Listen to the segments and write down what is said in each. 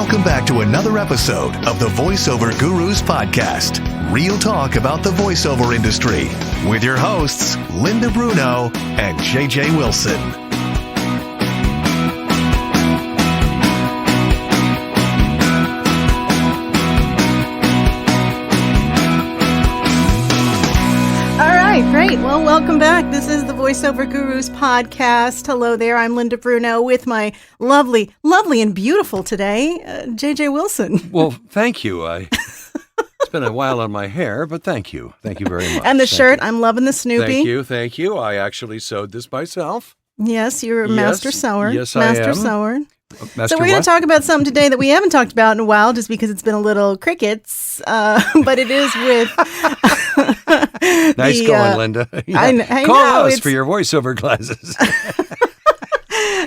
Welcome back to another episode of the Voiceover Gurus podcast. Real talk about the voiceover industry with your hosts, Linda Bruno and JJ Wilson. Great. Well, welcome back. This is the Voiceover Gurus podcast. Hello there. I'm Linda Bruno with my lovely and beautiful today, JJ Wilson. Well, thank you. It's been a while on my hair, but thank you. Thank you very much. And the shirt, I'm loving the Snoopy. Thank you. I actually sewed this myself. Yes, you're a master sewer. Yes, master I am. Sewer. Master So we're going to talk about something today that we haven't talked about in a while just because it's been a little crickets, but it is with... Nice going, Linda. Yeah. I Call know, us for your voiceover classes.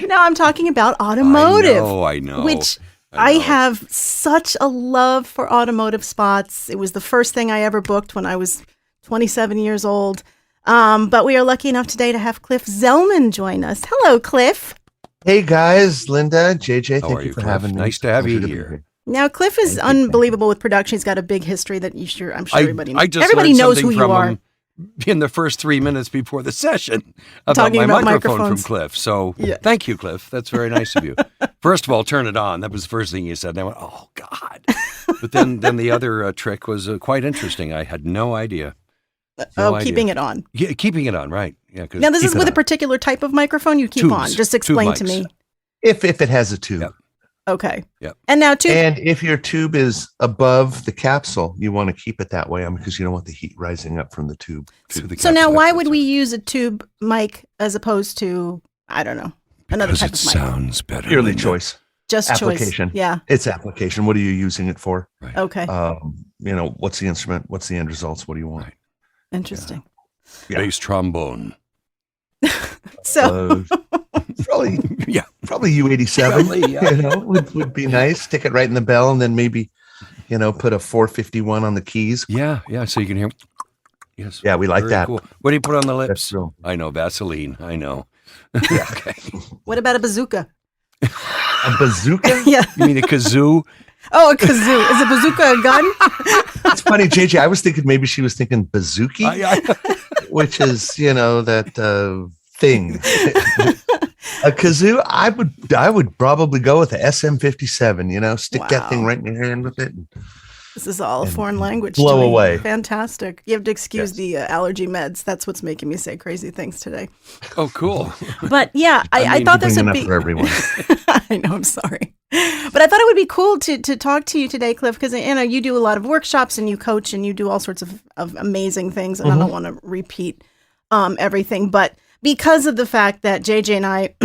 No, I'm talking about automotive. I know. Which I have such a love for automotive spots. It was the first thing I ever booked when I was 27 years old. But we are lucky enough today to have Cliff Zellman join us. Hello, Cliff. Hey guys, Linda, JJ, How thank are you you, for Cliff? having me. Nice to have you here. Now, Cliff is unbelievable with production. He's got a big history that I'm sure everybody knows. I just everybody learned knows something who you from are. him in the first 3 minutes before the session about Talking my about microphone microphones. from Cliff. So Yeah. Thank you, Cliff. That's very nice of you. First of all, turn it on. That was the first thing you said. And I went, oh, God. But then the other trick was quite interesting. I had no idea. Keeping it on. Yeah, keeping it on, right. Yeah. Now, this is with a particular type of microphone you keep Tubes. on. Just explain to me. If it has a tube. Yep. Okay. Yep. And now, And if your tube is above the capsule, you want to keep it that way because you don't want the heat rising up from the tube. So now why would we use a tube mic as opposed to, I don't know, another type of mic? Sounds better. Purely choice. Just application. choice. Yeah. It's application. What are you using it for? Right. Okay. What's the instrument? What's the end results? What do you want? Right. Interesting. Yeah. Bass trombone. So Probably Yeah. U87. Probably, yeah. Would be nice. Stick it right in the bell and then maybe, put a 451 on the keys. Yeah. So you can hear. Yes. Yeah, we like Very that. Cool. What do you put on the lips? That's cool. I know, Vaseline. I know. Yeah. Okay. what about a bazooka? A bazooka? Yeah. You mean a kazoo? Oh, a kazoo. Is a bazooka a gun? It's funny, JJ. I was thinking maybe she was thinking bazooki, which is, that thing. A kazoo, I would probably go with the SM57, stick that thing right in your hand with it. This is all a foreign language. Blow to me. away. Fantastic. You have to excuse the allergy meds. That's what's making me say crazy things today. Oh, cool. But yeah, I thought this would be for everyone. I know, I'm sorry. But I thought it would be cool to talk to you today, Cliff, because you do a lot of workshops and you coach and you do all sorts of amazing things. And I don't want to repeat everything. But because of the fact that JJ and I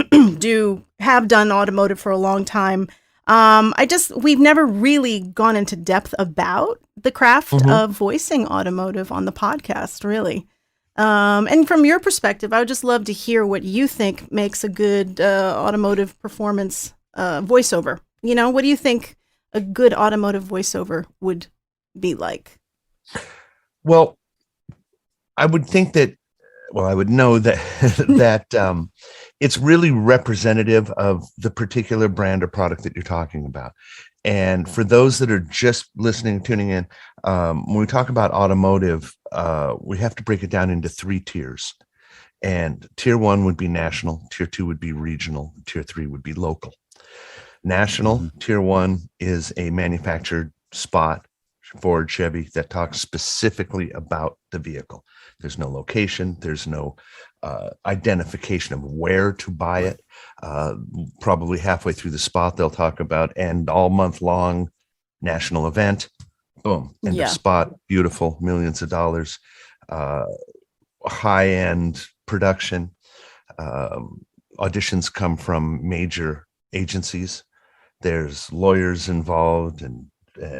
have done automotive for a long time, we've never really gone into depth about the craft of voicing automotive on the podcast, really. And from your perspective, I would just love to hear what you think makes a good automotive performance voiceover. What do you think a good automotive voiceover would be like? Well, I would think that, I would know that that it's really representative of the particular brand or product that you're talking about. And for those that are just listening, tuning in, when we talk about automotive, we have to break it down into 3 tiers. And tier 1 would be national, tier 2 would be regional, tier 3 would be local. National, tier 1 is a manufactured spot, Ford, Chevy, that talks specifically about the vehicle. There's no location, there's no identification of where to buy it. Probably halfway through the spot, they'll talk about and all month long national event. Boom, end of spot. Beautiful, millions of dollars, high end production. Auditions come from major agencies. There's lawyers involved and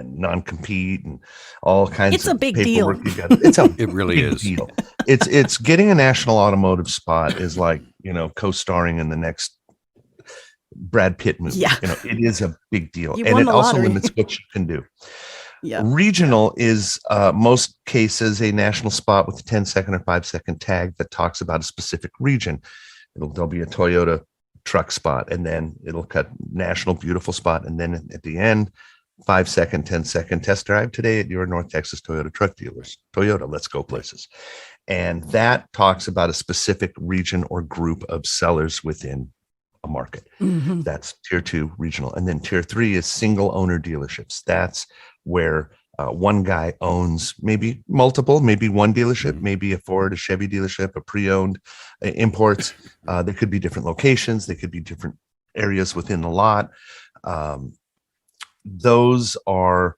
non-compete and all kinds It's of a big deal. It really big is. deal. It's getting a national automotive spot is like, co-starring in the next Brad Pitt movie. Yeah. It is a big deal. You And won it the also lottery. limits what you can do. Yeah. Regional is most cases a national spot with a 10-second or 5-second tag that talks about a specific region. There'll be a Toyota truck spot, and then it'll cut national beautiful spot, and then at the end, 5-second, 10-second test drive today at your North Texas Toyota truck dealers. Toyota, let's go places. And that talks about a specific region or group of sellers within a market. That's tier 2 regional. And then tier 3 is single owner dealerships. That's where one guy owns maybe multiple, maybe one dealership, maybe a Ford, a Chevy dealership, a pre-owned, imports. There could be different locations. They could be different areas within the lot. Those are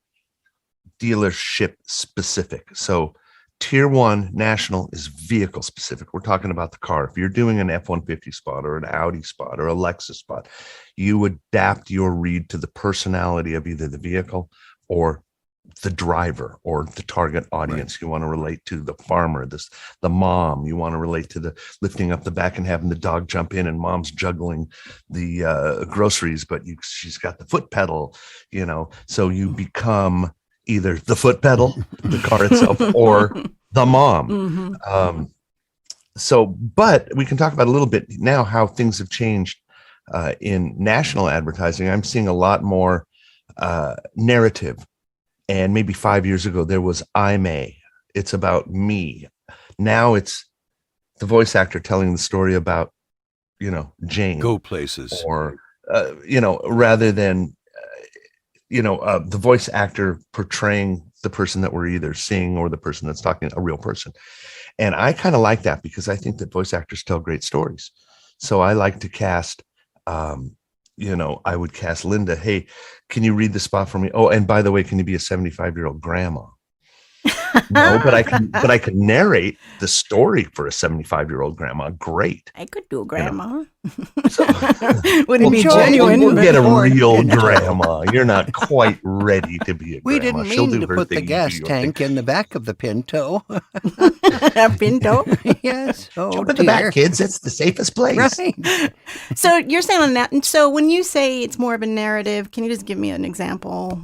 dealership specific. So tier 1 national is vehicle specific. We're talking about the car. If you're doing an F-150 spot or an Audi spot or a Lexus spot, you adapt your read to the personality of either the vehicle or the driver or the target audience. Right. You want to relate to the farmer, the mom. You want to relate to the lifting up the back and having the dog jump in, and mom's juggling the groceries, but she's got the foot pedal, so you become either the foot pedal, the car itself, or the mom. But we can talk about a little bit now how things have changed in national advertising. I'm seeing a lot more narrative. And maybe 5 years ago, there was I'm A. It's about me. Now it's the voice actor telling the story about, Jane. Go places. Or, rather than, the voice actor portraying the person that we're either seeing or the person that's talking, a real person. And I kind of like that because I think that voice actors tell great stories. So I like to cast, I would cast Linda. Hey, can you read the spot for me? Oh, and by the way, can you be a 75-year-old grandma? No, but I can narrate the story for a 75-year-old grandma. Great. I could do a grandma. So, wouldn't be genuine. We'll get a real grandma. You're not quite ready to be a grandma. We didn't mean to put the gas tank in the back of the Pinto. A Pinto? Yes. Oh, jump in the back, kids. It's the safest place. Right. So you're saying on that. And so when you say it's more of a narrative, can you just give me an example?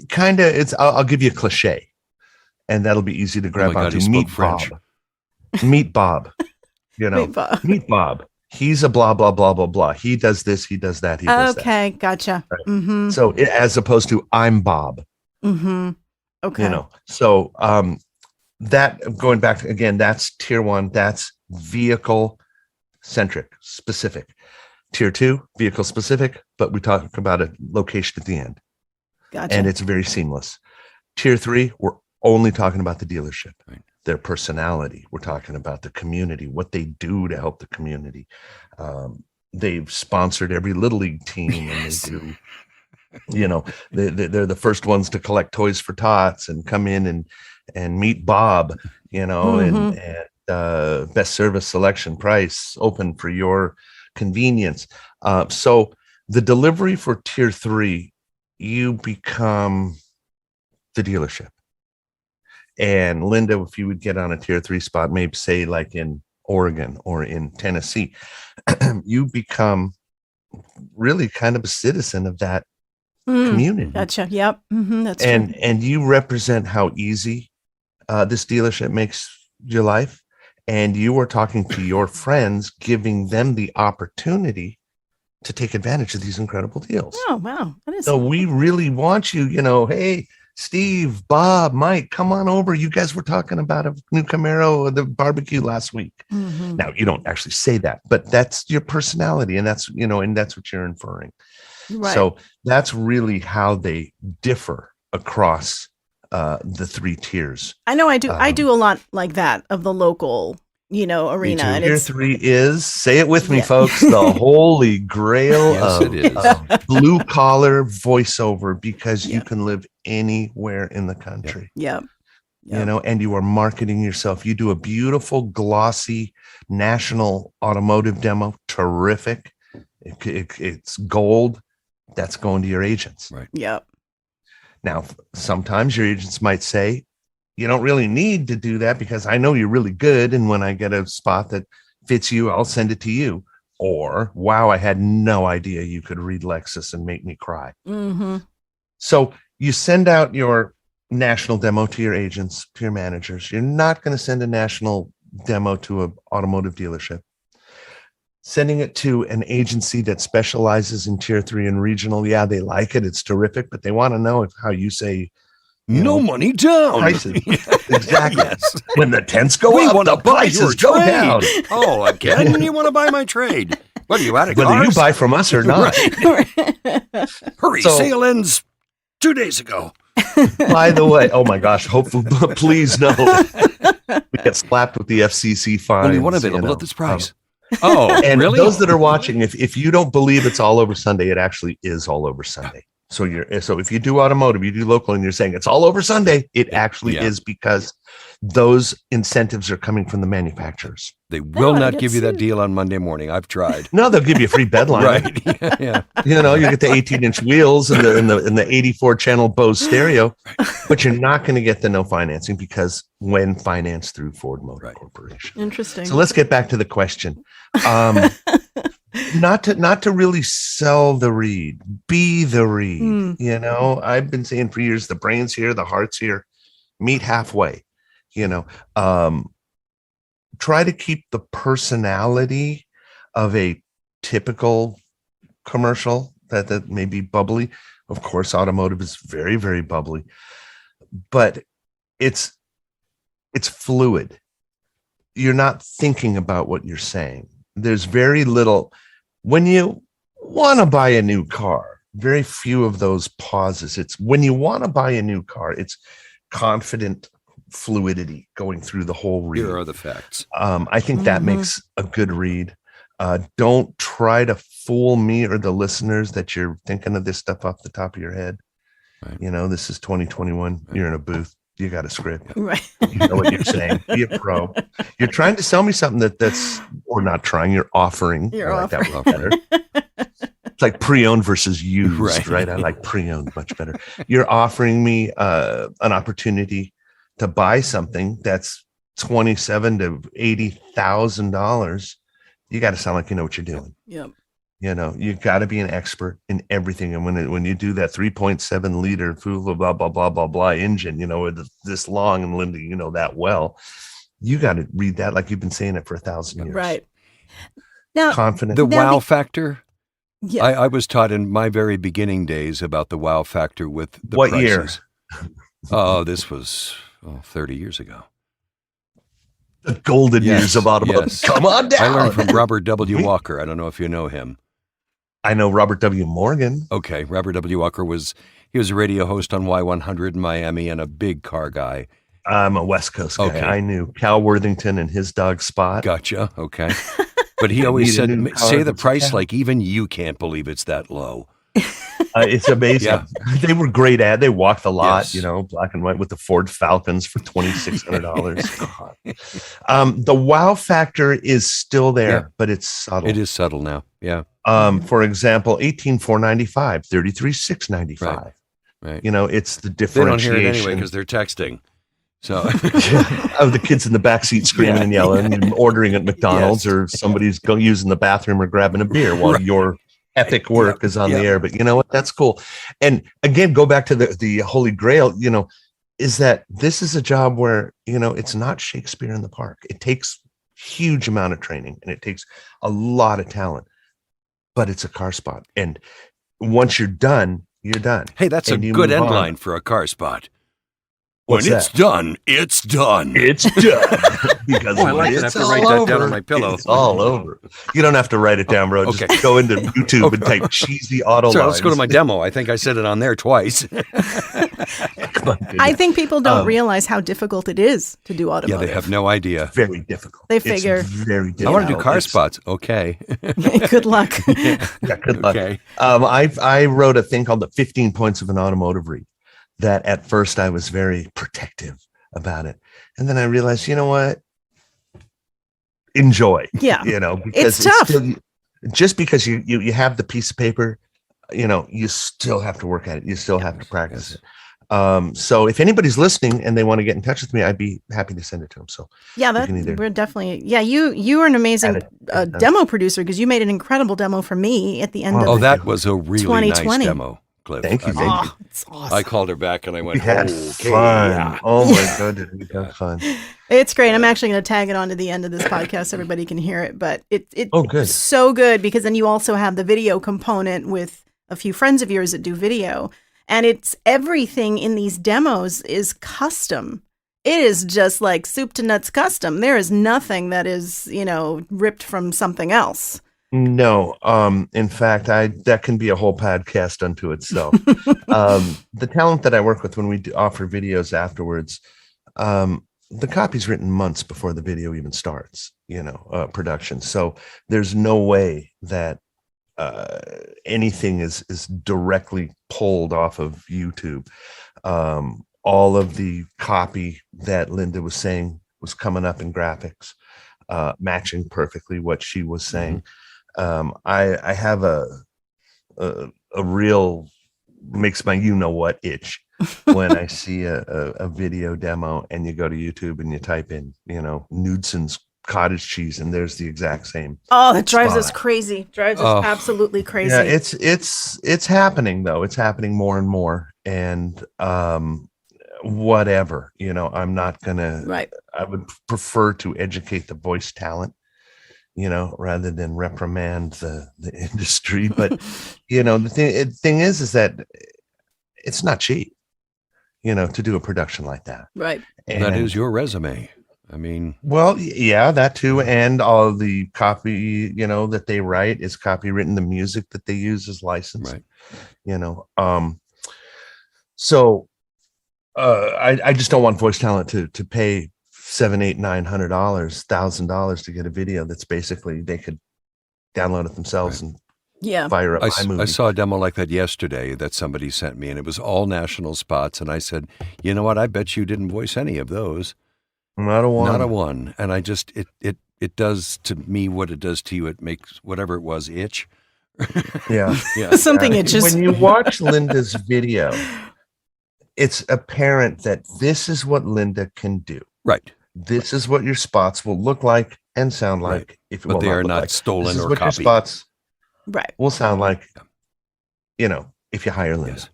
Kind of. I'll give you a cliche, and that'll be easy to grab onto. Meet Bob. Meet Bob. Meet Bob. He's a blah blah blah blah blah. He does this. He does that. He does that. Okay, gotcha. Right? So as opposed to I'm Bob. Okay. So that going back again, that's tier 1. That's vehicle centric, specific. Tier 2, vehicle specific, but we talk about a location at the end. Gotcha. And it's very seamless. Tier 3, we're only talking about the dealership, right. Their personality. We're talking about the community, what they do to help the community. They've sponsored every little league team, yes. And they do, they're the first ones to collect toys for tots and come in and meet Bob, and best service, selection, price, open for your convenience. So the delivery for tier 3, you become the dealership. And Linda, if you would get on a tier 3 spot, maybe say like in Oregon or in Tennessee, you become really kind of a citizen of that community. Gotcha. Yep. That's true. true. And you represent how easy this dealership makes your life. And you are talking to your friends, giving them the opportunity to take advantage of these incredible deals. Oh, wow. So we really want you, hey, Steve, Bob, Mike, come on over. You guys were talking about a new Camaro, the barbecue last week. Now, you don't actually say that, but that's your personality. And that's, and that's what you're inferring. Right. So that's really how they differ across the 3 tiers. I know I do. I do a lot like that of the local, arena. And tier 3 is, say it with me, folks, the holy grail of blue collar voiceover, because you can live anywhere in the country. Yep. And you are marketing yourself. You do a beautiful, glossy national automotive demo. Terrific. It's gold. That's going to your agents. Right. Yep. Now, sometimes your agents might say, you don't really need to do that because I know you're really good. And when I get a spot that fits you, I'll send it to you. Or, wow, I had no idea you could read Lexus and make me cry. So you send out your national demo to your agents, to your managers. You're not going to send a national demo to an automotive dealership. Sending it to an agency that specializes in tier 3 and regional. Yeah, they like it. It's terrific, but they want to know how you say, no money down. Prices. Exactly. Yes. When the tents go We up, want the to buy prices your go trade. down. Oh, again? You want to buy my trade? What are you out of Whether cars? you buy from us or not. Hurry, So- sale ends 2 days ago. By the way, oh my gosh, hopefully, please no. We get slapped with the FCC fines. Only one available you know. at this price. Oh, And really? those that are watching, if you don't believe it's all over Sunday, it actually is all over Sunday. So if you do automotive, you do local, and you're saying it's all over Sunday, it actually is, because those incentives are coming from the manufacturers. They will I not get give you that sued. deal on Monday morning. I've tried. No, they'll give you a free bedline. Right. Yeah. You know, you get the 18-inch wheels and the 84-channel Bose stereo, but you're not going to get the no financing, because when financed through Ford Motor Corporation. Interesting. So let's get back to the question. Not to really sell the read, be the read. You know, I've been saying for years, the brain's here, the heart's here, meet halfway. You know, try to keep the personality of a typical commercial that may be bubbly. Of course, automotive is very, very bubbly, but it's fluid. You're not thinking about what you're saying. There's very little. When you want to buy a new car, very few of those pauses. It's when you want to buy a new car, it's confident fluidity going through the whole read. Here are the facts. I think that makes a good read. Don't try to fool me or the listeners that you're thinking of this stuff off the top of your head. Right. You know, this is 2021. Right. You're in a booth. You got a script. Right. You know what you're saying. Be a pro. You're trying to sell me something that's, or not trying, you're offering. You're I like that one better. It's like pre-owned versus used, right? I like pre-owned much better. You're offering me an opportunity to buy something that's $27,000 to $80,000. You got to sound like you know what you're doing. Yep. You know, you got to be an expert in everything. And when you do that 3.7 liter blah, blah, blah, blah, blah engine, you know, with this long, and Linda, you know that well, you got to read that like you've been saying it for 1,000 years. Right. Now, Confident. The Now wow the- factor. yeah. I was taught in my very beginning days about the wow factor with the What prices. year? Oh, this was 30 years ago. The golden Yes, years of automotive. yes. Come on down. I learned from Robert W. Walker. I don't know if you know him. I know Robert W. Morgan. Okay, Robert W. Walker was a radio host on Y100 in Miami and a big car guy. I'm a West Coast guy. Okay. I knew Cal Worthington and his dog Spot. Gotcha. Okay. But he always Need a said, new car say the that's price cat." like even you can't believe it's that low. It's amazing. Yeah. They were great at. They walked the lot, Yes. you know, black and white with the Ford Falcons for $2,600. The wow factor is still there, Yeah. but it's subtle. It is subtle now. Yeah. For example, 18,495, 33,695. Right. You know, it's the They don't hear differentiation it anyway because they're texting. So of the kids in the backseat screaming and yelling and ordering at McDonald's, Yes. or somebody's using the bathroom or grabbing a beer while your epic work is on the air. But you know what? That's cool. And again, go back to the Holy Grail, you know, is that this is a job where, you know, it's not Shakespeare in the Park. It takes huge amount of training and it takes a lot of talent, but it's a car spot. And once you're done, you're done. hey, that's a And you good move end on. line for a car spot. What's when it's that? done, it's done. It's done. Because Oh, I when like it. I it's have to write all that down on over, my pillow. It's all over. You don't have to write it down, bro. Just Okay. go into YouTube and type cheesy auto So lines. let's go to my demo. I think I said it on there twice. I think people don't realize how difficult it is to do Yeah, automotive. they have no idea. Very difficult. They It's figure- very I difficult. want to do car It's- spots. Okay. Good luck. Yeah, good luck. Okay. I wrote a thing called the 15 points of an automotive read that at first I was very protective about it. And then I realized, you know what? Enjoy. Yeah. You know, because It's tough. still, just because you have the piece of paper, you know, you still have to work at it. You still have to practice it. So if anybody's listening and they want to get in touch with me, I'd be happy to send it to them. So Yeah, You can either- we're definitely. Yeah, you are an amazing demo producer because you made an incredible demo for me at the end Oh, of Oh, that was a really nice 2020. demo. Cliff. Thank you. I mean, Thank you. It's awesome. I called her back and I We went, had okay, fun. yeah. Oh my God, did we have fun? It's great. I'm actually going to tag it onto the end of this podcast so everybody can hear it. But Oh, good. it's so good because then you also have the video component with a few friends of yours that do video. And it's everything in these demos is custom. It is just like soup to nuts custom. There is nothing that is, ripped from something else. No, in fact, that can be a whole podcast unto itself. The talent that I work with when we offer videos afterwards, the copy's written months before the video even starts, production. So there's no way that anything is directly pulled off of YouTube. All of the copy that Linda was saying was coming up in graphics, matching perfectly what she was saying. I have a real makes my what itch when I see a video demo and you go to YouTube and you type in Knudsen's cottage cheese and there's the exact same. Oh, that drives us spot. crazy. Drives us absolutely crazy. Yeah, it's happening though. It's happening more and more. And whatever, I'm not gonna. Right. I would prefer to educate the voice talent, rather than reprimand the industry. But the thing is that it's not cheap, to do a production like that. Right. And that is your resume. I mean, well, yeah, that too, and all of the copy, that they write is copywritten. The music that they use is licensed. right. So I just don't want voice talent to pay $700, $800, $1,000 to get a video that's basically they could download it themselves and fire up iMovie. I saw a demo like that yesterday that somebody sent me, and it was all national spots. And I said, you know what? I bet you didn't voice any of those. Not a one. Not a one. And I just it does to me what it does to you. It makes whatever it was itch. Yeah. Yeah. Something itches. When you watch Linda's video, it's apparent that this is what Linda can do. Right. This is what your spots will look like and sound like. Right. If it But will they are look not like. stolen This is or what copied. your spots Right. will sound like, if you hire Linda. Yes.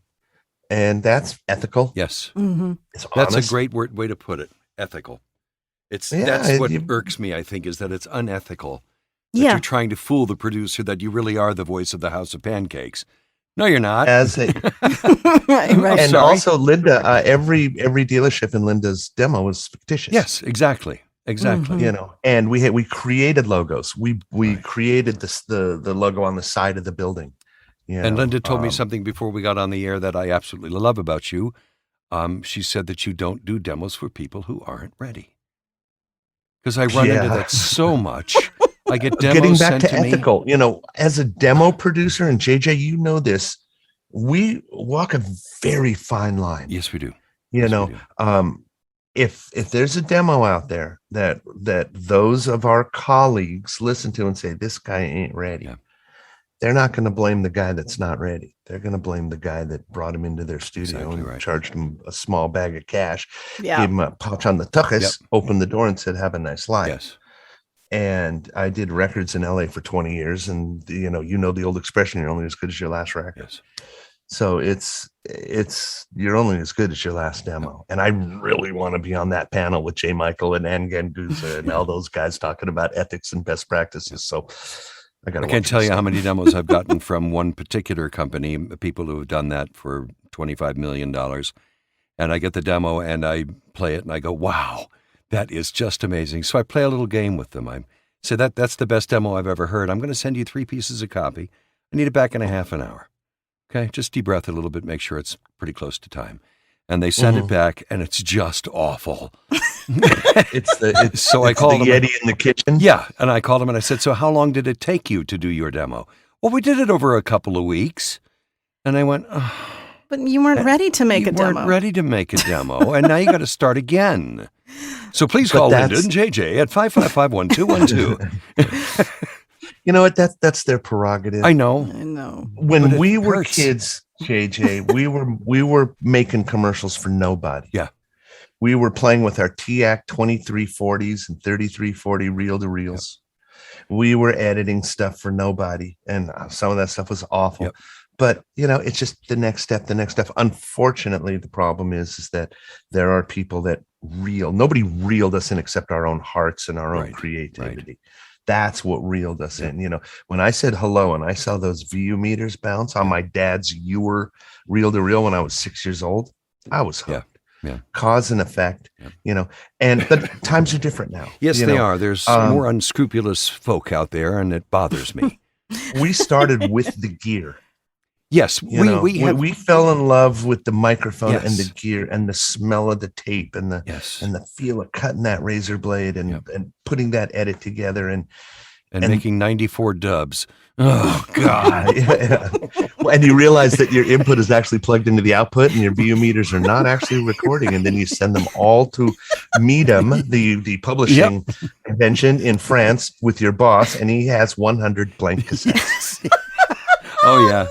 And that's ethical. Yes. Mm-hmm. It's That's honest. a great way to put it. Ethical. Yeah, That's what irks me, I think, is that it's unethical. That Yeah. you're trying to fool the producer that you really are the voice of the House of Pancakes. No, you're not. As a, right. and sorry. also Linda, every dealership in Linda's demo was fictitious. Yes, exactly. Exactly. Mhm. And we created logos. We created the logo on the side of the building. And Linda told me something before we got on the air that I absolutely love about you. She said that you don't do demos for people who aren't ready. Because I run into that so much. I get demos Getting back sent to to me. ethical, as a demo producer, and JJ, you know this, we walk a very fine line. Yes, we do. You Yes, know, we do. if there's a demo out there that those of our colleagues listen to and say this guy ain't ready, Yeah. they're not going to blame the guy that's not ready. They're going to blame the guy that brought him into their studio Exactly and right. charged him a small bag of cash, Yeah. gave him a pouch on the tuchus, Yep. opened the door and said, "Have a nice life." Yes. And I did records in LA for 20 years, and you know the old expression, "You're only as good as your last record." Yes. So it's you're only as good as your last demo. And I really want to be on that panel with Jay Michael and Ann Ganguza and all those guys talking about ethics and best practices. So I can't tell you how many demos I've gotten from one particular company, people who have done that for $25 million. And I get the demo and I play it and I go, wow, that is just amazing. So I play a little game with them. I say, that's the best demo I've ever heard. I'm going to send you 3 pieces of copy. I need it back in a half an hour. Okay, just deep breath a little bit, make sure it's pretty close to time. And they send it back and it's just awful. So I called the them. Yeti in the kitchen. Yeah. And I called him and I said, so how long did it take you to do your demo? Well, we did it over a couple of weeks. And I went, oh, But you weren't ready to make a you demo. weren't ready to make a demo. And now you got to start again. So please call Linda and JJ at 555-1212. You know what? That's their prerogative. I know. I know. When But it we were hurts. kids, JJ, we were making commercials for nobody. Yeah. We were playing with our TAC 2340s and 3340 reel to reels. We were editing stuff for nobody, and some of that stuff was awful. Yep. But it's just the next step. Unfortunately, the problem is that there are people that nobody reeled us in except our own hearts and our own creativity. Right. That's what reeled us in. When I said hello and I saw those VU meters bounce on my dad's Ewer reel-to-reel when I was 6 years old, I was hooked. Yeah. Cause and effect, and the times are different now. Yes, they are. There's more unscrupulous folk out there, and it bothers me. We started with the gear. Yes, we fell in love with the microphone and the gear and the smell of the tape and the feel of cutting that razor blade and putting that edit together and making 94 dubs. Oh God! And you realize that your input is actually plugged into the output, and your VU meters are not actually recording, and then you send them all to Meedum, the publishing convention in France, with your boss, and he has 100 blank cassettes. Oh yeah.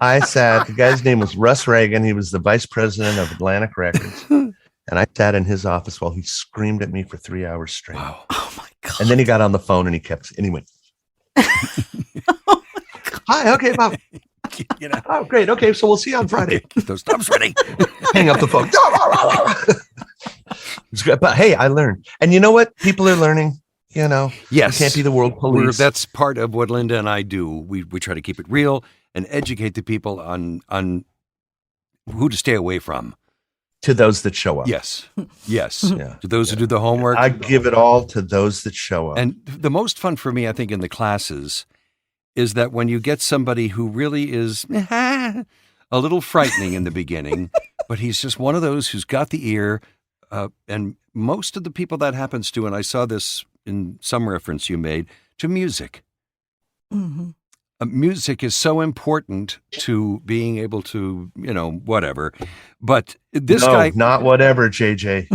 The guy's name was Russ Reagan. He was the vice president of Atlantic Records. And I sat in his office while he screamed at me for 3 hours straight. Wow. Oh my God. And then he got on the phone and he went, hi, okay, Bob. Oh, great. Okay, so we'll see you on Friday. Get those dubs ready. Hang up the phone. But hey, I learned. And you know what? People are learning. Yes. You can't be the world police. That's part of what Linda and I do. We try to keep it real and educate the people on who to stay away from. To those that show up. Yes. To those who do the homework. I give it all to those that show up. And the most fun for me, I think, in the classes is that when you get somebody who really is a little frightening in the beginning, but he's just one of those who's got the ear. And most of the people that happens to, and I saw this in some reference you made, to music. Mm-hmm. Music is so important to being able to, whatever. But this guy... not whatever, JJ.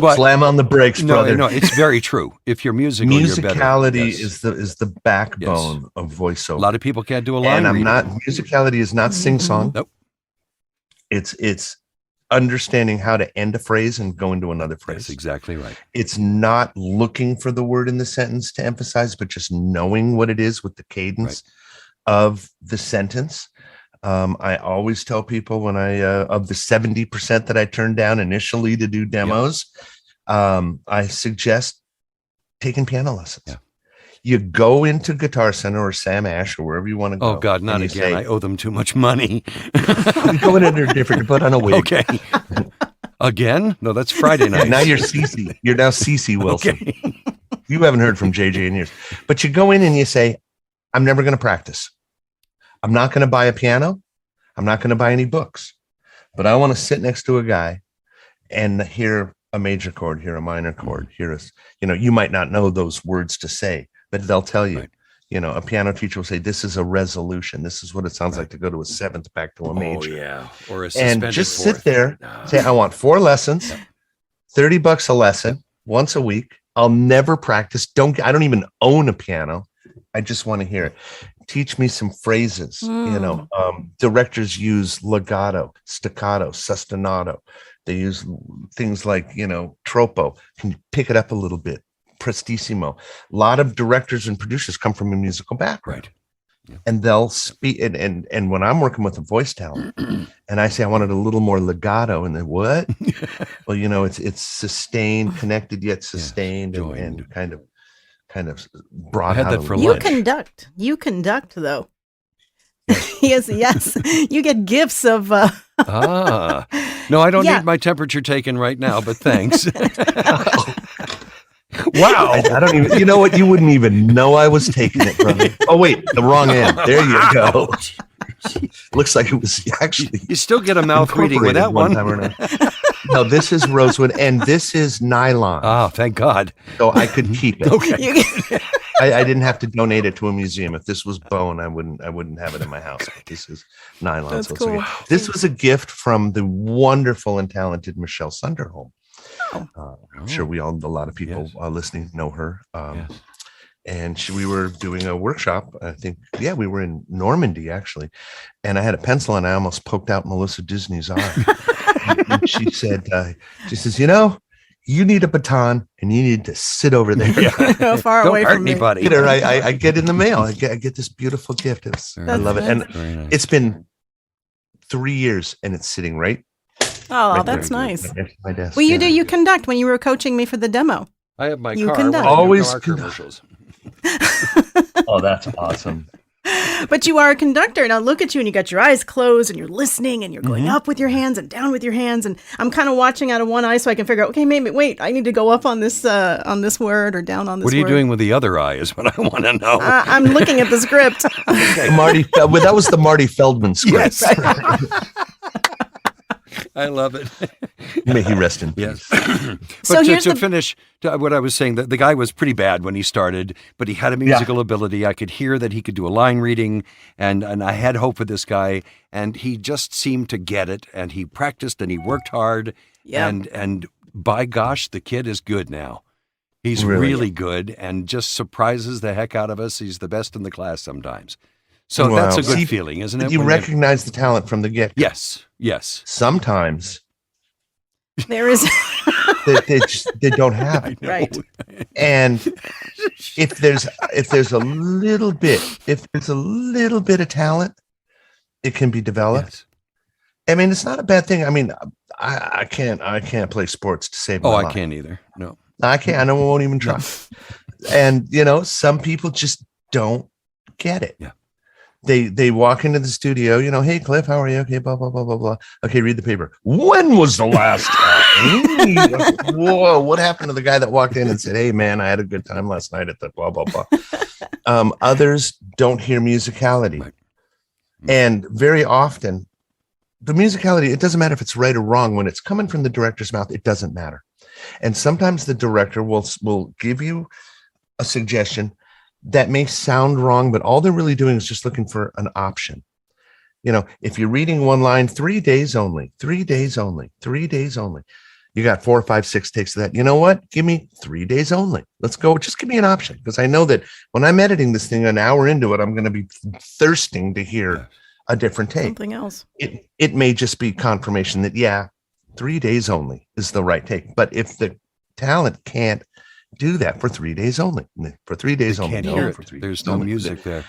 But, slam on the brakes, brother. No, it's very true. If you're musical, musicality you're better. is the backbone of voiceover. A lot of people can't do a line reading. Musicality is not sing-song. Nope. It's understanding how to end a phrase and go into another phrase. That's exactly right. It's not looking for the word in the sentence to emphasize, but just knowing what it is with the cadence of the sentence. I always tell people when of the 70% that I turned down initially to do demos, I suggest taking piano lessons. Yeah. You go into Guitar Center or Sam Ash or wherever you want to go. Oh God, not again! I owe them too much money. You go in under different, put on a wig. Okay. Again? No, that's Friday night. Now you're Cece. You're now Cece Wilson. Okay. You haven't heard from JJ in years. But you go in and you say, I'm never going to practice. I'm not going to buy a piano. I'm not going to buy any books. But I want to sit next to a guy and hear a major chord, hear a minor chord, hear us. You might not know those words to say, but they'll tell you. Right. A piano teacher will say, this is a resolution. This is what it sounds like to go to a seventh back to a major. Oh, yeah. Or a suspended and just fourth. Sit there, say, I want 4 lessons, $30 a lesson, once a week. I'll never practice. I don't even own a piano. I just want to hear it. Teach me some phrases. Directors use legato, staccato, sostinato. They use things like, troppo. Can you pick it up a little bit? Prestissimo. A lot of directors and producers come from a musical background. Right. Yeah. And they'll speak. And when I'm working with a voice talent and I say I wanted a little more legato, and then what? Well, it's sustained, connected yet sustained, and kind of brought out. That for lunch. You conduct though. Yes. You get gifts of. No, I don't need my temperature taken right now, but thanks. Wow. I don't even, you know what? You wouldn't even know I was taking it, brother. Oh, wait, the wrong end. There you go. Looks like it was actually. You still get a mouth reading with that one. No, this is rosewood and this is nylon. Oh, thank God. So I could keep it. Okay. I didn't have to donate it to a museum. If this was bone, I wouldn't have it in my house. But this is nylon. That's so cool. This was a gift from the wonderful and talented Michelle Sunderland. I'm sure a lot of people listening know her. And we were doing a workshop. I think, we were in Normandy actually. And I had a pencil and I almost poked out Melissa Disney's eye. And she says, you need a baton and you need to sit over there. Far Don't away hurt from me. anybody. I get in the mail. I get this beautiful gift. I love it. And Very nice. it's been 3 years and it's sitting right That's there, nice. right next to my desk. Well, you conduct when you were coaching me for the demo. I have my You car. conduct. When I do Always car conduct. commercials. Oh, that's awesome. But you are a conductor. Now look at you, and you got your eyes closed, and you're listening, and you're going Mm-hmm. up with your hands and down with your hands. And I'm kind of watching out of one eye so I can figure out, okay, maybe wait, I need to go up on this word or down on this word. What are you doing with the other eye is what I want to know. I'm looking at the script. That was the Marty Feldman script. Yes. I love it. May he rest in Yes. peace. So here's to the- finish what I was saying, the guy was pretty bad when he started, but he had a musical ability. I could hear that he could do a line reading, and I had hope for this guy, and he just seemed to get it, and he practiced and he worked hard, Yeah. and by gosh, the kid is good now. He's Really? really good and just surprises the heck out of us. He's the best in the class sometimes. So Wow. that's a good See, feeling, isn't it? You when recognize the talent from the get. Yes, yes. Sometimes There is they don't have it. right. And if there's a little bit of talent, it can be developed. Yes. I mean, it's not a bad thing. I mean, I can't play sports to save my Oh, life. I can't either. No. I can't. I won't even try. And some people just don't get it. Yeah. They walk into the studio, hey Cliff, how are you? Okay, blah, blah, blah, blah, blah. Okay, read the paper. When was the last time? Whoa, what happened to the guy that walked in and said, hey man, I had a good time last night at the blah, blah, blah. Others don't hear musicality. Right. And very often the musicality, it doesn't matter if it's right or wrong. When it's coming from the director's mouth, it doesn't matter. And sometimes the director will give you a suggestion that may sound wrong, but all they're really doing is just looking for an option. If you're reading one line, 3 days only, 3 days only, 3 days only, you got 4, 5, 6 takes of that. You know what? Give me 3 days only. Let's go. Just give me an option. Because I know that when I'm editing this thing an hour into it, I'm going to be thirsting to hear a different take. Something else. It may just be confirmation that, 3 days only is the right take. But if the talent can't do that for 3 days only, for 3 days They only, can't no, hear for it. 3 There's days no only, music there.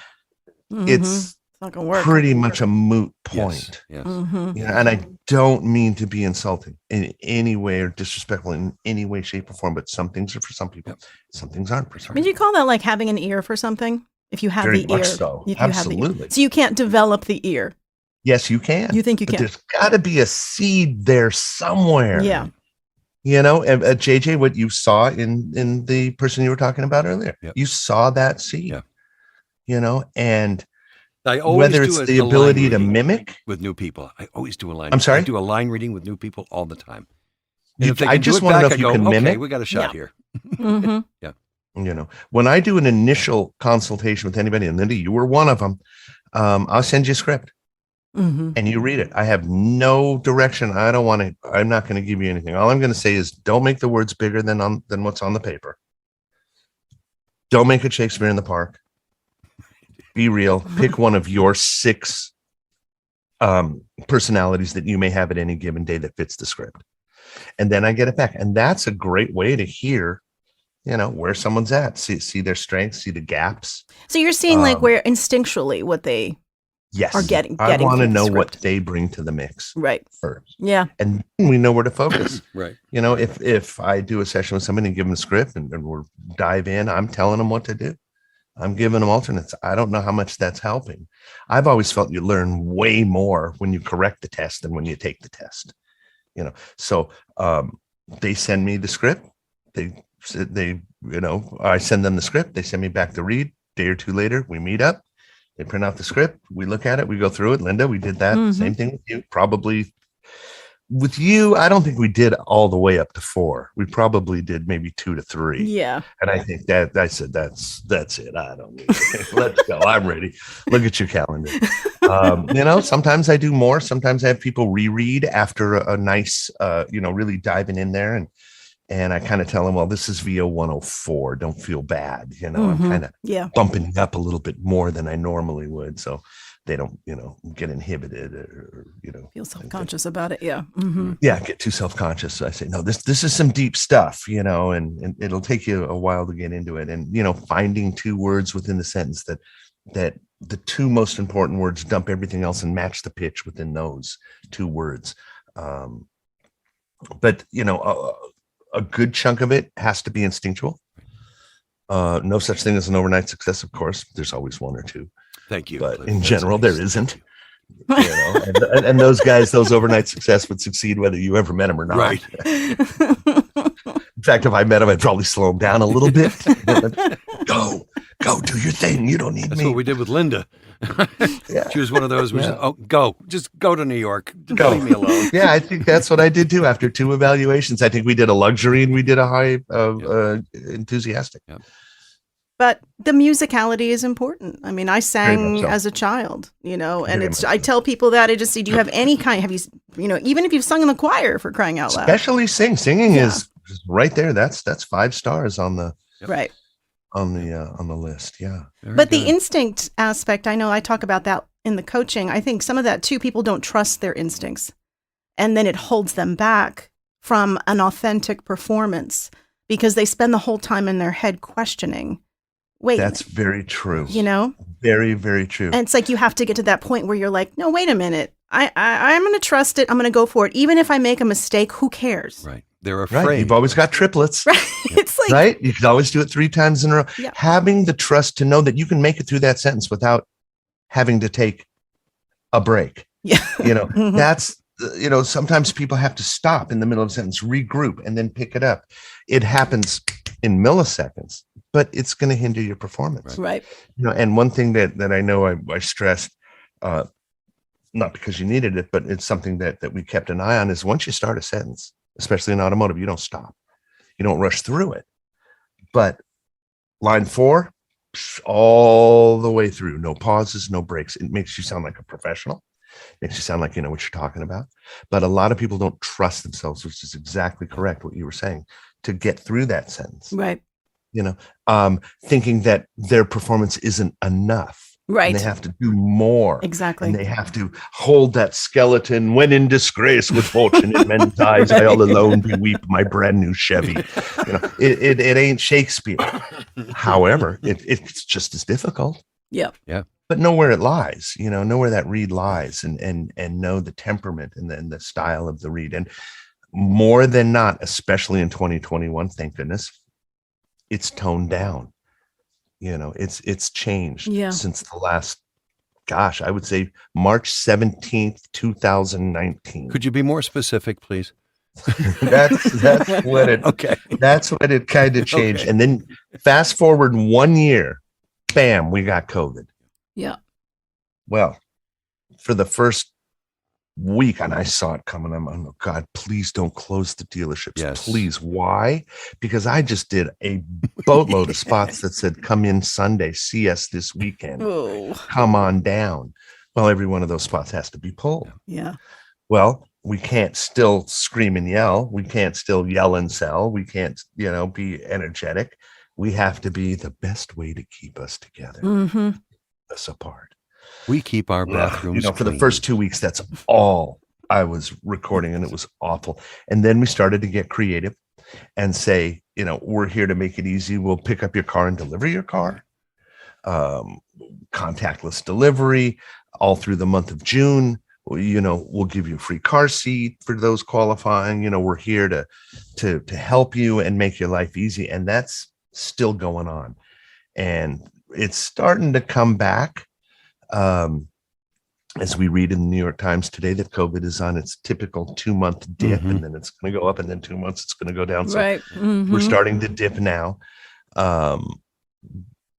it's not gonna work. pretty much a moot point. Yes. And I don't mean to be insulting in any way or disrespectful in any way, shape, or form, but some things are for some people, some things aren't for some Would people. you call that like having an ear for something? If you have Very the ear, much so. if you have the ear. Absolutely. So you can't develop the ear. Yes, you can. You think you But can? there's got to be a seed there somewhere. Yeah. And JJ, what you saw in the person you were talking about earlier, Yep. you saw that seed. Yeah. And I always whether do it's a the line ability to reading mimic, with new people. I always do a line. I'm sorry? I do a line reading with new people all the time. And if they I can do just it want to know back, if you I go, can okay, mimic. we got a shot here. Mm-hmm. When I do an initial consultation with anybody, and Linda, you were one of them, I'll send you a script Mm-hmm. and you read it. I have no direction. I'm not going to give you anything. All I'm going to say is don't make the words bigger than what's on the paper. Don't make it Shakespeare in the Park. Be real. Pick one of your 6 personalities that you may have at any given day that fits the script. And then I get it back. And that's a great way to hear, where someone's at, see their strengths, see the gaps. So you're seeing like where instinctually what they Yes. are getting I want to from the know what script. they bring to the mix Right. first. Yeah. And then we know where to focus. Right. If I do a session with somebody and give them a script and we're dive in, I'm telling them what to do. I'm giving them alternates. I don't know how much that's helping. I've always felt you learn way more when you correct the test than when you take the test. So they send me the script. I send them the script. They send me back the read. Day or two later, we meet up. They print out the script. We look at it. We go through it. Linda, we did that. Mhm. Same thing with you. Probably with you, I don't think we did all the way up to 4. We probably did maybe 2 to 3. Yeah. And I think that I said, that's it. I don't need it. Let's go. I'm ready. Look at your calendar. Sometimes I do more. Sometimes I have people reread after a nice, really diving in there. And I kind of tell them, well, this is VO 104. Don't feel bad. I'm kind of Yeah. bumping up a little bit more than I normally would. So they don't, get inhibited or Feel self-conscious about it. Yeah. Mm-hmm. Yeah, get too self-conscious. So I say, no, this is some deep stuff, and it'll take you a while to get into it. And, finding two words within the sentence that the two most important words dump everything else and match the pitch within those two words. But, a good chunk of it has to be instinctual. No such thing as an overnight success, of course. There's always one or two. Thank you. But in general, there isn't. And those guys, those overnight success would succeed whether you ever met them or not. Right. In fact, if I met him, I'd probably slow him down a little bit. Go do your thing. You don't need That's me. what we did with Linda. Yeah. She was one of those. Just go to New York. Go. Leave me alone. Yeah, I think that's what I did too. After 2 evaluations, I think we did a luxury and we did a high enthusiastic. Yep. But the musicality is important. I mean, I sang so. as a child, and Very much I so. tell people that I just say, do you have any kind, even if you've sung in the choir, for crying out loud. Especially singing Yeah. is right there. That's 5 stars on the Right. on the list. Yeah. Very But good. the instinct aspect, I know I talk about that in the coaching. I think some of that too, people don't trust their instincts. And then it holds them back from an authentic performance because they spend the whole time in their head questioning. Wait, That's very true. Very, very true. and it's like you have to get to that point where you're like, no, wait a minute. I'm going to trust it. I'm going to go for it. Even if I make a mistake, who cares? Right. They're afraid. Right. You've always got triplets. Right. It's like, Right. You can always do it 3 times in a row. Yeah. Having the trust to know that you can make it through that sentence without having to take a break. yeah. Mhm. That's, sometimes people have to stop in the middle of a sentence, regroup, and then pick it up. It happens in milliseconds, but it's going to hinder your performance. Right. And one thing that I know I stressed, not because you needed it, but it's something that we kept an eye on, is once you start a sentence, especially in automotive, you don't stop. You don't rush through it. But line 4, all the way through, no pauses, no breaks. It makes you sound like a professional. Makes you sound like you know what you're talking about. But a lot of people don't trust themselves, which is exactly correct, what you were saying, to get through that sentence. Right. Thinking that their performance isn't enough. Right. And they have to do more. Exactly. And they have to hold that skeleton. When in disgrace with fortune in men's eyes, I all alone beweep my brand new Chevy. It ain't Shakespeare. However, it's just as difficult. Yep. Yeah. But know where it lies, know where that read lies, and know the temperament and then the style of the read. And more than not, especially in 2021, thank goodness, it's toned down. It's changed since the last, I would say March 17th, 2019. Could you be more specific, please? That's what it. Okay. That's what it kind of changed. Okay. And then fast forward 1 year, bam, we got COVID. Yeah. Well, for the first week, and I saw it coming. I'm oh God, please don't close the dealerships. Yes. Please. Why? Because I just did a boatload of spots that said, come in Sunday, see us this weekend. Oh. Come on down. Well, every one of those spots has to be pulled. Yeah. Well, we can't still scream and yell. We can't still yell and sell. We can't, be energetic. We have to be the best way to keep us together, Mm-hmm. us apart. We keep our bathrooms for the clean. first 2 weeks, that's all I was recording, and it was awful. And then we started to get creative and say, we're here to make it easy. We'll pick up your car and deliver your car. Contactless delivery all through the month of June. We'll give you a free car seat for those qualifying. We're here to help you and make your life easy. And that's still going on. And it's starting to come back. As we read in the New York Times today, that COVID is on its typical 2-month dip, Mhm. and then it's going to go up, and then 2 months it's going to go down. So Right. Mm-hmm. we're starting to dip now.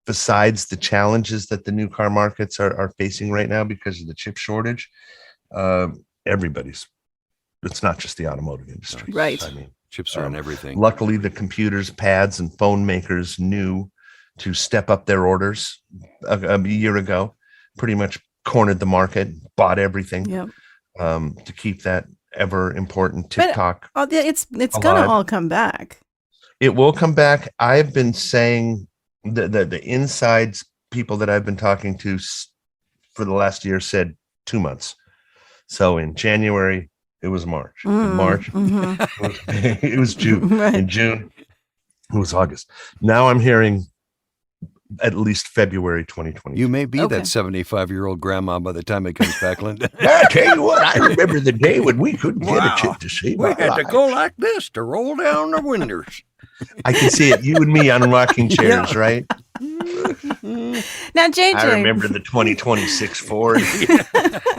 Besides the challenges that the new car markets are facing right now because of the chip shortage, it's not just the automotive industry. Right. I mean, Chips are on everything. luckily the computers, pads, and phone makers knew to step up their orders a year ago, pretty much cornered the market, bought everything Yep. to keep that ever important But- TikTok. It's Alive. gonna all come back. It will come back. I've been saying the insides people that I've been talking to for the last year said 2 months. So in January, it was March. In March, it was June. Right. In June, it was August. Now I'm hearing at least February 2020. You may be Okay. that 75-year-old grandma by the time it comes back, Linda. I tell you what, I remember the day when we couldn't get a chick to save We our had to lives. go like this to roll down the windows. I can see it. You and me on rocking chairs, right? Now, JJ. I remember the 2026 Ford.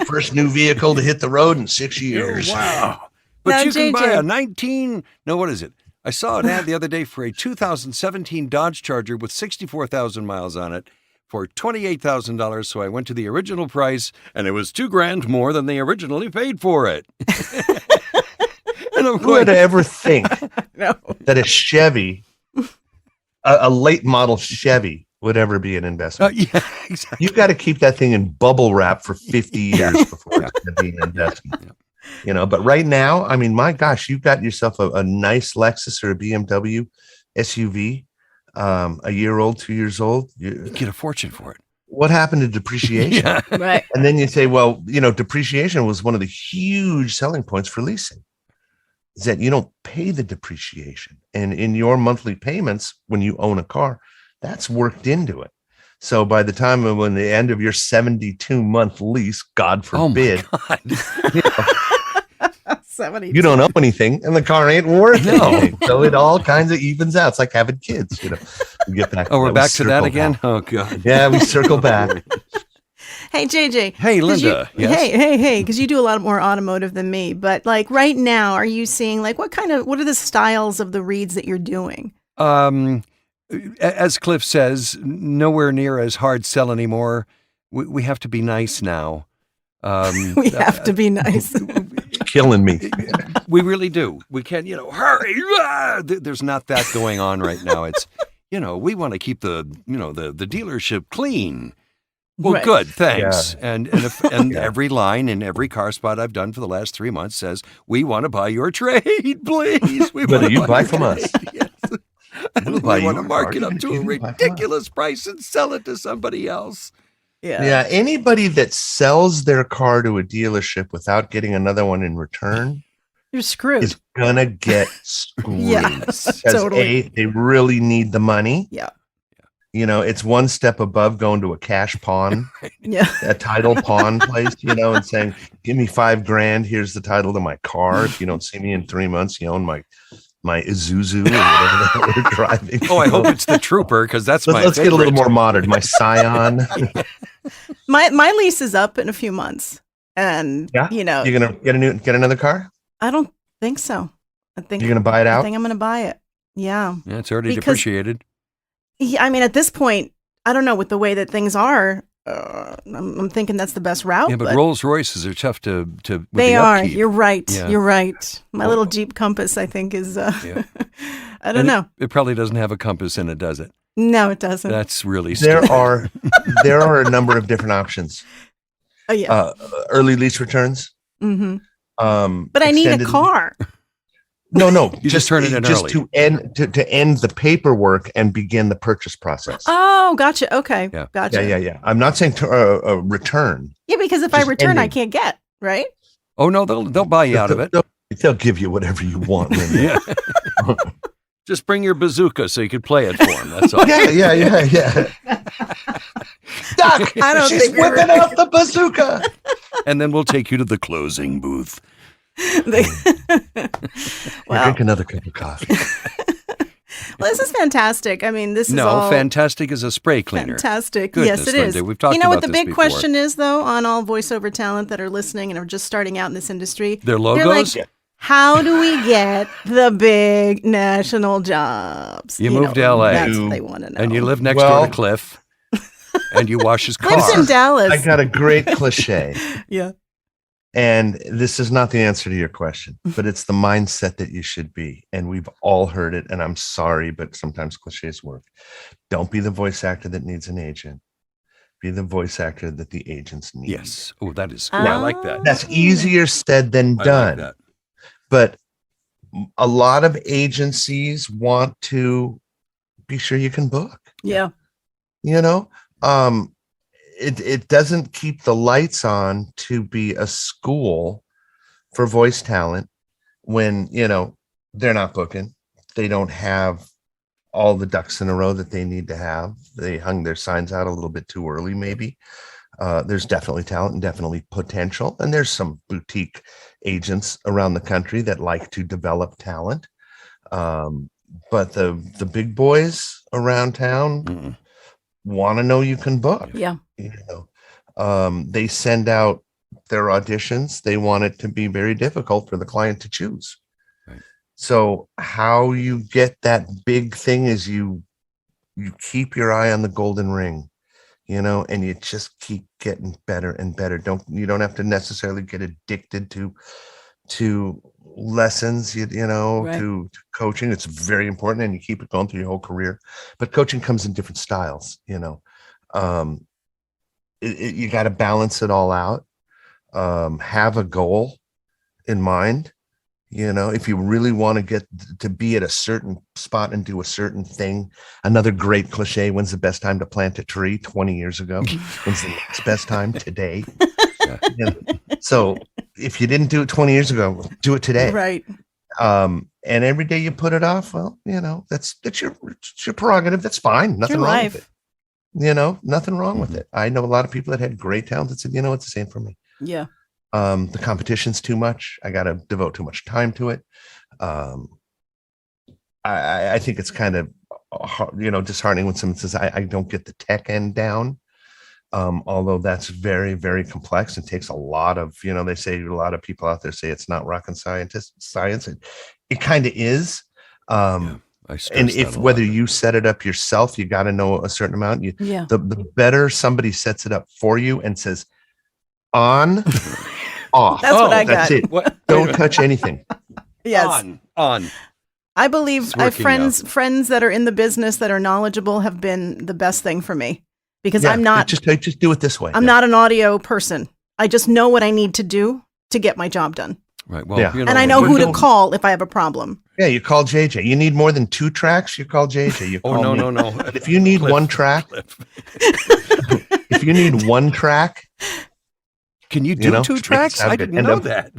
First new vehicle to hit the road in 6 years. Oh, wow. But Now, you can buy JJ. what is it? I saw an ad the other day for a 2017 Dodge Charger with 64,000 miles on it for $28,000. So I went to the original price, and it was $2,000 more than they originally paid for it. And I'm Who would going, ever think No. that a Chevy, a late model Chevy, would ever be an investment? yeah, exactly. You've got to keep that thing in bubble wrap for 50 years before it's going to be an investment. But right now, I mean, my gosh, you've got yourself a nice Lexus or a BMW SUV, a year old, 2 years old. You get a fortune for it. What happened to depreciation? Yeah. Right. And then you say, well, depreciation was one of the huge selling points for leasing, is that you don't pay the depreciation. And in your monthly payments, when you own a car, that's worked into it. So by the time of when the end of your 72-month lease, God forbid, Oh my God. 70. you don't owe anything and the car ain't worth anything. So it all kinds of evens out. It's like having kids, We get back. Oh, we're we back to that circle again? back. Oh, God. Yeah, we circle back. Hey, JJ. Hey, 'cause Linda. you- Yes? Hey, because you do a lot more automotive than me. But like right now, are you seeing like what are the styles of the reads that you're doing? As Cliff says, nowhere near as hard sell anymore. We have to be nice now. We have to be nice. Killing me. We really do. We can't, hurry. There's not that going on right now. It's, we want to keep the dealership clean. Well, Right. good, thanks. Yeah. And every line in every car spot I've done for the last 3 months says, "We want to buy your trade, please. We Whether want to you buy your from us. trade." Yes. And We'll we buy want to your mark car. it up You to a can buy from us. ridiculous price and sell it to somebody else. Yeah, anybody that sells their car to a dealership without getting another one in return You're screwed. is gonna get screwed. Yeah, Because totally. they really need the money. Yeah. It's one step above going to a cash pawn, Yeah. a title pawn place, and saying, "Give me $5,000. Here's the title to my car. If you don't see me in 3 months, you own my Isuzu or whatever the hell we're driving." Oh, I hope it's the Trooper, because that's Let's get a little more modern. My Scion. My lease is up in a few months, and Yeah? You're gonna get another car? I don't think so. I think You're gonna buy it I out? think I'm going to buy it. Yeah. Yeah, it's already Because- depreciated. Yeah, I mean, at this point, I don't know with the way that things are. I'm thinking that's the best route. Yeah, but Rolls Royces are tough to with they the are. upkeep. You're right. Yeah. You're right. My Well- little Jeep Compass, I think, is. Yeah. I don't And know. It probably doesn't have a compass in it, does it? No, it doesn't. That's really There stupid. there are a number of different options. Oh yeah. Early lease returns. But I need a extended- car. No. You just turn it in just early. to end the paperwork and begin the purchase process. Oh, gotcha. Okay. Yeah. Gotcha. Yeah. I'm not saying a return. Yeah, because if I Just return, I ending. can't get right. Oh no, they'll buy you out of it. They'll give you whatever you want. Linda. Yeah. Just bring your bazooka so you could play it for them. That's all. Yeah. Doc, I don't she's think you're whipping out the bazooka. And then we'll take you to the closing booth. Well, Drink another cup of coffee. well, this is fantastic. I mean, this is No, all fantastic is a spray cleaner. fantastic. Goodness, Yes, it is. Linda, we've talked You know what about the this big before. question is, though, on all voiceover talent that are listening and are just starting out in this industry? Their They're logos? like, how do we get the big national jobs? You moved to LA. That's what they want to know. And you live next door Well- to Cliff. And you wash his car. Lives in Dallas. I got a great cliche. Yeah. And this is not the answer to your question, but it's the mindset that you should be. And we've all heard it. And I'm sorry, but sometimes cliches work. Don't be the voice actor that needs an agent. Be the voice actor that the agents need. Yes. Oh, that is cool. I like that. That's easier said than I like done. that. But a lot of agencies want to be sure you can book. Yeah. it doesn't keep the lights on to be a school for voice talent when, they're not booking. They don't have all the ducks in a row that they need to have. They hung their signs out a little bit too early, maybe. There's definitely talent and definitely potential. And there's some boutique agents around the country that like to develop talent. But the big boys around town want to know you can book. Yeah. They send out their auditions. They want it to be very difficult for the client to choose. Right. So how you get that big thing is you keep your eye on the golden ring, and you just keep getting better and better. You don't have to necessarily get addicted to lessons, right. to coaching. It's very important, and you keep it going through your whole career. But coaching comes in different styles, you got to balance it all out. Have a goal in mind. If you really want to get to be at a certain spot and do a certain thing. Another great cliche: when's the best time to plant a tree? 20 years ago. When's the next best time? Today. So if you didn't do it 20 years ago, do it today. Right. And every day you put it off, well, that's your prerogative. That's fine. Nothing wrong with it. Nothing wrong with it. I know a lot of people that had great talent that said, it's the same for me. Yeah. The competition's too much. I got to devote too much time to it. I think it's kind of, disheartening when someone says, I don't get the tech end down. Although that's very, very complex and takes a lot of, they say a lot of people out there say it's not rocket science. It kind of is. And if whether you set it up yourself, you got to know a certain amount. The better somebody sets it up for you and says on, off. That's what I got. That's it. Don't touch anything. Yes. On. I believe I have friends that are in the business that are knowledgeable have been the best thing for me. Because I'm not just do it this way. I'm not an audio person. I just know what I need to do to get my job done. Right. Well, and I know who to call if I have a problem. Yeah, you call JJ. You need more than 2 tracks, you call JJ. You call no. If you need one track, if you need one track, can you do 2 tracks? I didn't know that.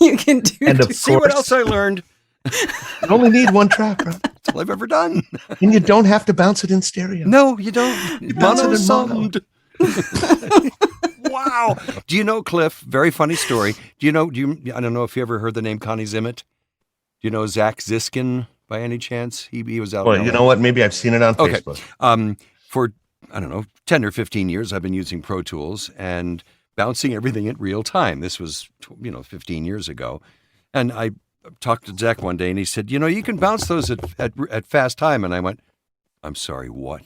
You can do. And of see what else I learned. You only need one track, bro. That's all I've ever done. And you don't have to bounce it in stereo. No, you don't. You bounce it in mono. Wow. Do you know, Cliff, very funny story. I don't know if you ever heard the name Connie Zimmett. Do you know Zach Ziskin by any chance? He was out. Well, you know what? Maybe I've seen it on Facebook. For, 10 or 15 years, I've been using Pro Tools and bouncing everything in real time. This was, 15 years ago. And I talked to Zach one day and he said, you can bounce those at fast time. And I went, I'm sorry, what?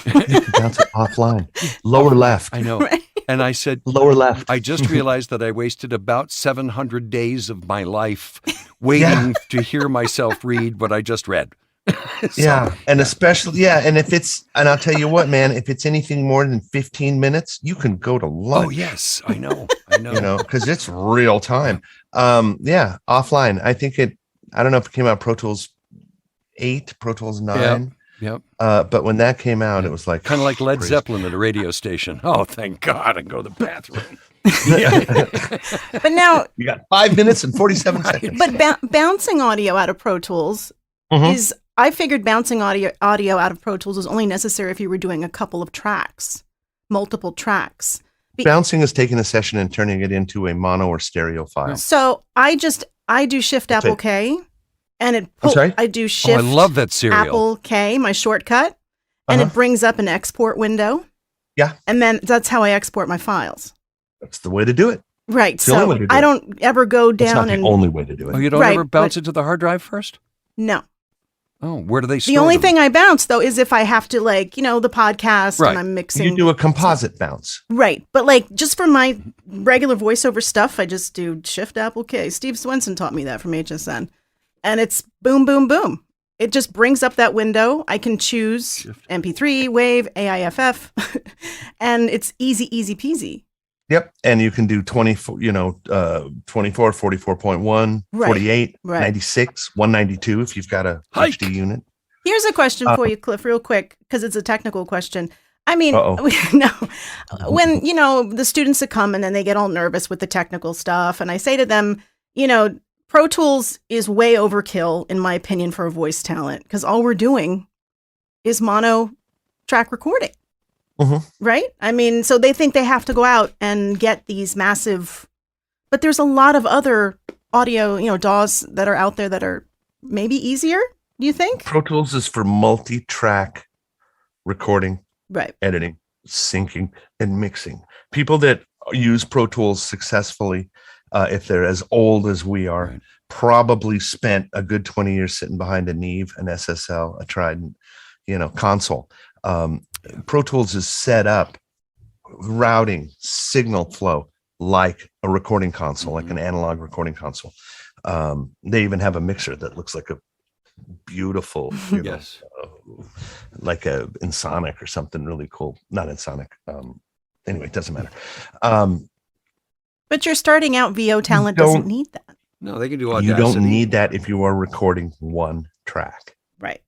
You can bounce it offline. Lower left. I know. Right. And I said, lower left. I just realized that I wasted about 700 days of my life waiting to hear myself read what I just read. And especially, and and I'll tell you what, man, if it's anything more than 15 minutes, you can go to lunch. Oh, yes, I know. Because it's real time. Offline. I think I don't know if it came out Pro Tools 8, Pro Tools 9. Yep. But when that came out, it was like kind of like Led Zeppelin at a radio station. Oh, thank God, I can go to the bathroom. But now you got 5 minutes and 47 seconds. But bouncing audio out of Pro Tools is. I figured bouncing audio out of Pro Tools was only necessary if you were doing a couple of tracks, multiple tracks. Bouncing is taking a session and turning it into a mono or stereo file. So I do Shift Apple K, and I do Shift. I love that serial. Apple K, my shortcut, and it brings up an export window. Yeah, and then that's how I export my files. That's the way to do it. Right. So I don't ever go down the only way to do it. Oh, you don't ever bounce it to the hard drive first? No. Oh, where do they store The only them? thing I bounce, though, is if I have to, the podcast and I'm mixing. You do a composite bounce. Right. But, just for my regular voiceover stuff, I just do Shift Apple K. Steve Swenson taught me that from HSN. And it's boom, boom, boom. It just brings up that window. I can choose MP3, WAV, AIFF, and it's easy peasy. Yep. And you can do 24, 44.1, 48, 96, 192 if you've got a HD unit. Here's a question for you, Cliff, real quick, because it's a technical question. I mean, Uh-oh. no. When, the students that come and then they get all nervous with the technical stuff, and I say to them, Pro Tools is way overkill, in my opinion, for a voice talent, because all we're doing is mono track recording. Right? I mean, so they think they have to go out and get these massive, but there's a lot of other audio, DAWs that are out there that are maybe easier, do you think? Pro Tools is for multi-track recording, right, editing, syncing, and mixing. People that use Pro Tools successfully, if they're as old as we are, right, probably spent a good 20 years sitting behind a Neve, an SSL, a Trident, console. Pro Tools is set up, routing, signal flow like a recording console, like an analog recording console. They even have a mixer that looks like a beautiful, yes, like a Ensoniq or something really cool. Not Ensoniq. Anyway, it doesn't matter. But your starting out VO talent doesn't need that. No, they can do Audacity. You don't need that if you are recording one track. Right.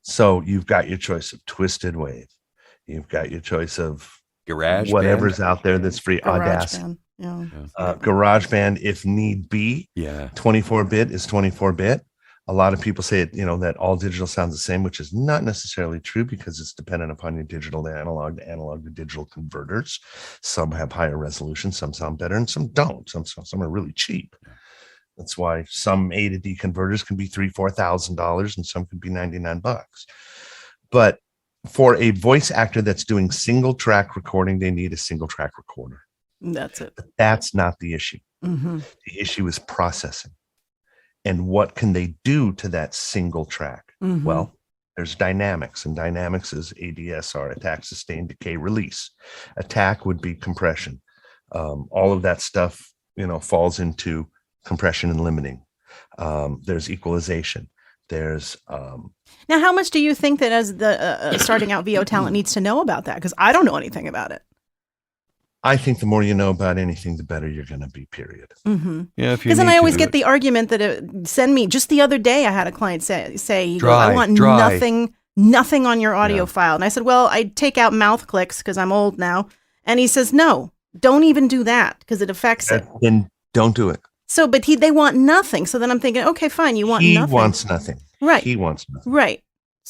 So you've got your choice of Twisted Wave. You've got your choice of GarageBand, whatever's out there that's free. Audacity. GarageBand, if need be. Yeah. 24-bit is 24-bit. A lot of people say that all digital sounds the same, which is not necessarily true because it's dependent upon your digital to analog to digital converters. Some have higher resolution, some sound better, and some don't. Some are really cheap. That's why some A to D converters can be $3,000-$4,000, and some can be $99. But for a voice actor that's doing single track recording, they need a single track recorder. That's it. But that's not the issue. The issue is processing. And what can they do to that single track? Well, there's dynamics, and dynamics is ADSR, attack, sustain, decay, release. Attack would be compression. All of that stuff, falls into compression and limiting. There's equalization. There's now, how much do you think that as the starting out VO talent needs to know about that? Because I don't know anything about it. I think the more you know about anything, the better you're going to be, period. Yeah, because then I always get the argument that send me. Just the other day, I had a client say I want nothing on your audio file. And I said, well, I take out mouth clicks because I'm old now. And he says, no, don't even do that because it affects it. Then don't do it. So, but they want nothing. So then I'm thinking, okay, fine, you want nothing. He wants nothing. Right. He wants nothing. Right.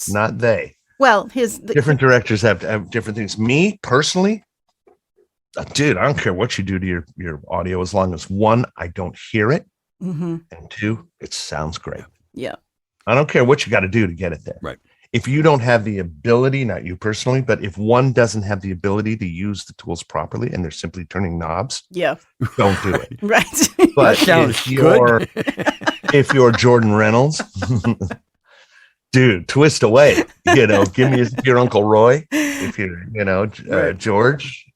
Not they. Well, different directors have different things. Me, personally, dude, I don't care what you do to your audio as long as, one, I don't hear it, and two, it sounds great. Yeah. I don't care what you got to do to get it there. Right. If you don't have the ability, not you personally, but if one doesn't have the ability to use the tools properly and they're simply turning knobs, don't do it. Right. But if you're Jordan Reynolds, dude, twist away. Give me your Uncle Roy. If you're, George,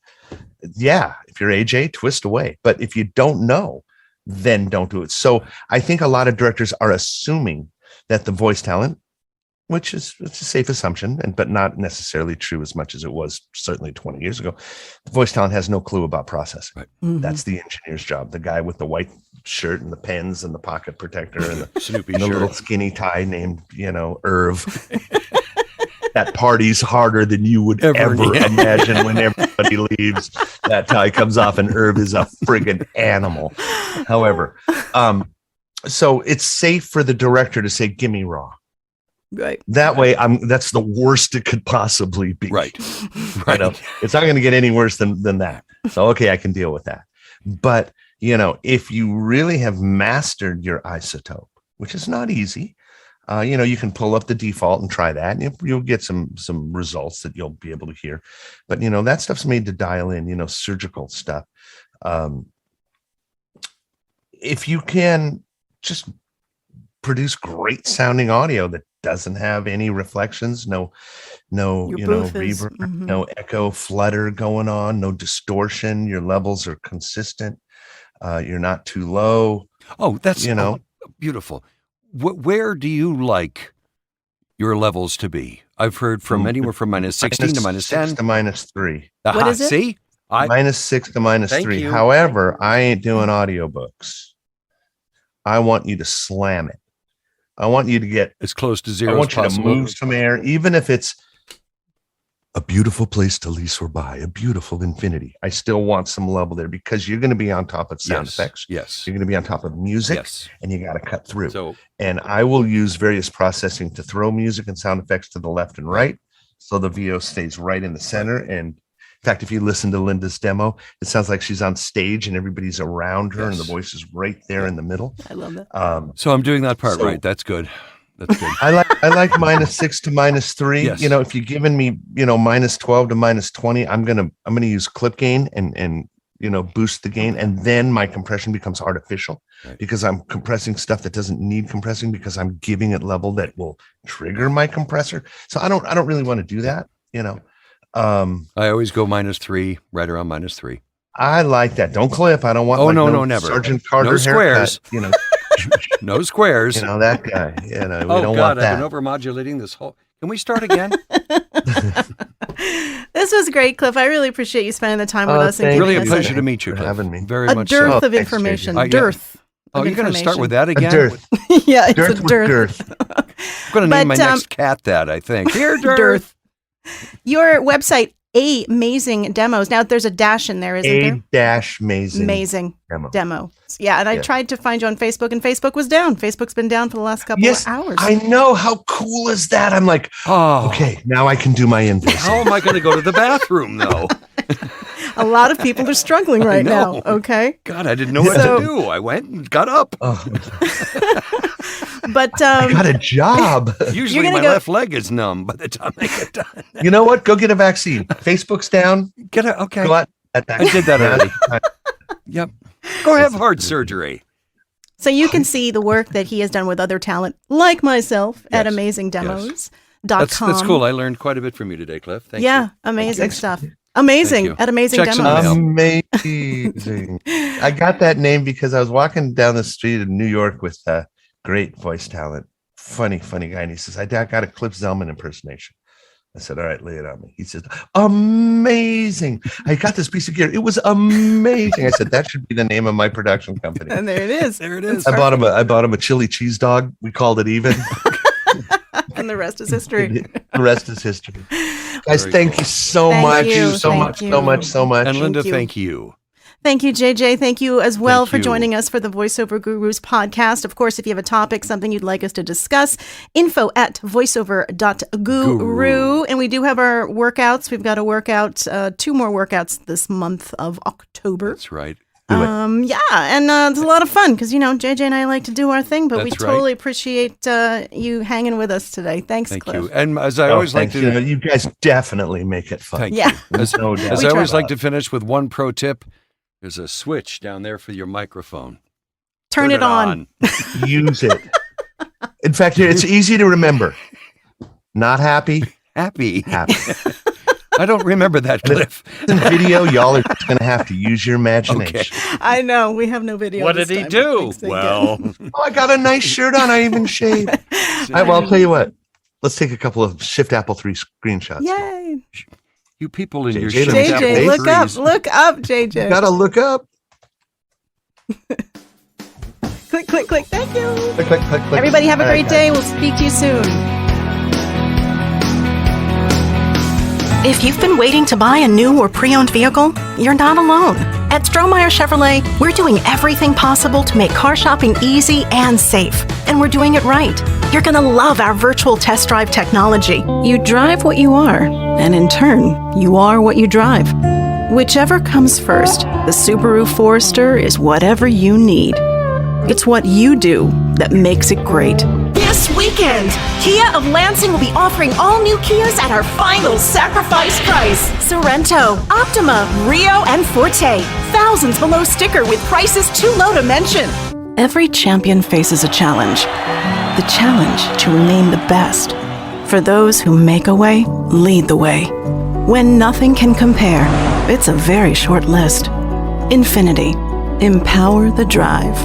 if you're AJ, twist away. But if you don't know, then don't do it. So I think a lot of directors are assuming that the voice talent, which is it's a safe assumption, but not necessarily true as much as it was certainly 20 years ago. The voice talent has no clue about processing. Right. That's the engineer's job. The guy with the white shirt and the pens and the pocket protector and the Snoopy and the little skinny tie named, Irv. That party's harder than you would ever imagine when everybody leaves. That tie comes off and Irv is a friggin' animal. However, so it's safe for the director to say, give me raw. Right. That way, that's the worst it could possibly be. Right. It's not going to get any worse than that. So, okay, I can deal with that. But, if you really have mastered your isotope, which is not easy, you can pull up the default and try that, and you'll get some results that you'll be able to hear. But, that stuff's made to dial in, surgical stuff. If you can just produce great sounding audio that doesn't have any reflections, no reverb, no echo flutter going on, no distortion, your levels are consistent, you're not too low. Oh, that's beautiful. Where do you like your levels to be? I've heard from anywhere from -16 to -10 to -3. What is it? See, -6 to -3. You. However, I ain't doing audiobooks. I want you to slam it. I want you to get as close to zero. I want you to move some air, even if it's a beautiful place to lease or buy, a beautiful infinity. I still want some level there because you're going to be on top of sound effects. Yes. You're going to be on top of music. Yes. And you got to cut through. So, and I will use various processing to throw music and sound effects to the left and right. So the VO stays right in the center. And in fact, if you listen to Linda's demo, it sounds like she's on stage and everybody's around her and the voice is right there in the middle. I love that. so I'm doing that part right. That's good. That's good. I like -6 to -3. Yes. You know, if you're giving me, -12 to -20, I'm gonna use clip gain and boost the gain, and then my compression becomes artificial because I'm compressing stuff that doesn't need compressing because I'm giving it level that will trigger my compressor. So I don't really want to do that. I always go -3, right around -3. I like that. Don't clip. I don't want. No, never. Sergeant Carter No squares. Haircut, No squares. That guy. We don't want God, that. I've been overmodulating this whole. Can we start again? This was great, Cliff. I really appreciate you spending the time with us. And really a giving us pleasure to meet you, for Cliff. having me. Very a much dearth so. of information. Thanks, Dearth. Oh, you're going to start with that A again? dearth. Yeah, it's Dearth a with dearth. girth. I'm going to name my But, next cat that, I think. Here, Dearth. Dearth. Your website, A-mazing Demos. Now there's a dash in there, isn't there? Amazing Amazing demo. demo. Yeah, and I tried to find you on Facebook, and Facebook was down. Facebook's been down for the last couple of hours. I know. How cool is that? I'm like, okay, now I can do my invoice. How am I going to go to the bathroom, though? A lot of people are struggling right now. Okay. God, I didn't know what to do. I went and got up. But I got a job. Usually my left leg is numb by the time I get done. You know what? Go get a vaccine. Facebook's down. Okay. Go out. I did that already. Yep. Go have heart surgery. So you can see the work that he has done with other talent, like myself, at amazingdemos.com. That's cool. I learned quite a bit from you today, Cliff. Thank you. Amazing stuff. Amazing at Amazing Checks in the Demos. mail. Amazing. I got that name because I was walking down the street in New York with great voice talent. Funny guy. And he says, I got a Cliff Zellman impersonation. I said, all right, lay it on me. He said, amazing. I got this piece of gear. It was amazing. I said, that should be the name of my production company. And there it is. There it is. I bought him a chili cheese dog. We called it even. And the rest is history. The rest is history. Guys, thank you so much. So much. And Linda, thank you. Thank you, JJ. Thank you as well for joining us for the Voiceover Gurus podcast. Of course, if you have a topic, something you'd like us to discuss, info@voiceover.guru. And we do have our workouts. We've got to work out 2 more workouts this month of October. That's right. And it's a lot of fun because, JJ and I like to do our thing, but we totally appreciate you hanging with us today. Thanks, Thank Cliff. you. And as I always like to... You guys definitely make it fun. Thank you. As I always like to finish with one pro tip, there's a switch down there for your microphone. Turn it on. Use it. In fact, it's easy to remember. Not happy. Happy. I don't remember that, Cliff. In video, y'all are just going to have to use your imagination. Okay. I know. We have no video. What did he do? Well, I got a nice shirt on. I even shaved. I'll tell you what. Let's take a couple of Shift Apple 3 screenshots. Yay. You people in your JJ, Shift Apple 3s. Look up, JJ. You got to look up. Click. Thank you. Click. Everybody have a great day. We'll speak to you soon. If you've been waiting to buy a new or pre-owned vehicle, you're not alone. At Strohmeyer Chevrolet, we're doing everything possible to make car shopping easy and safe. And we're doing it right. You're going to love our virtual test drive technology. You drive what you are, and in turn, you are what you drive. Whichever comes first, the Subaru Forester is whatever you need. It's what you do that makes it great. This weekend, Kia of Lansing will be offering all new Kias at our final sacrifice price. Sorrento, Optima, Rio, and Forte. Thousands below sticker with prices too low to mention. Every champion faces a challenge. The challenge to remain the best. For those who make a way, lead the way. When nothing can compare, it's a very short list. Infiniti. Empower the drive.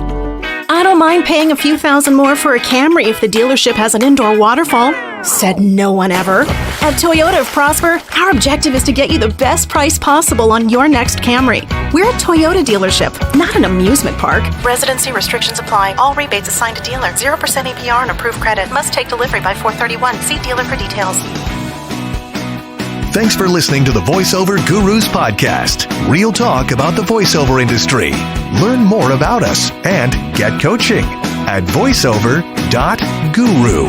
I don't mind paying a few thousand more for a Camry if the dealership has an indoor waterfall. Said no one ever. At Toyota of Prosper, our objective is to get you the best price possible on your next Camry. We're a Toyota dealership, not an amusement park. Residency restrictions apply. All rebates assigned to dealer. 0% APR and approved credit. Must take delivery by 4/31. See dealer for details. Thanks for listening to the Voiceover Gurus podcast. Real talk about the voiceover industry. Learn more about us and get coaching at voiceover.guru.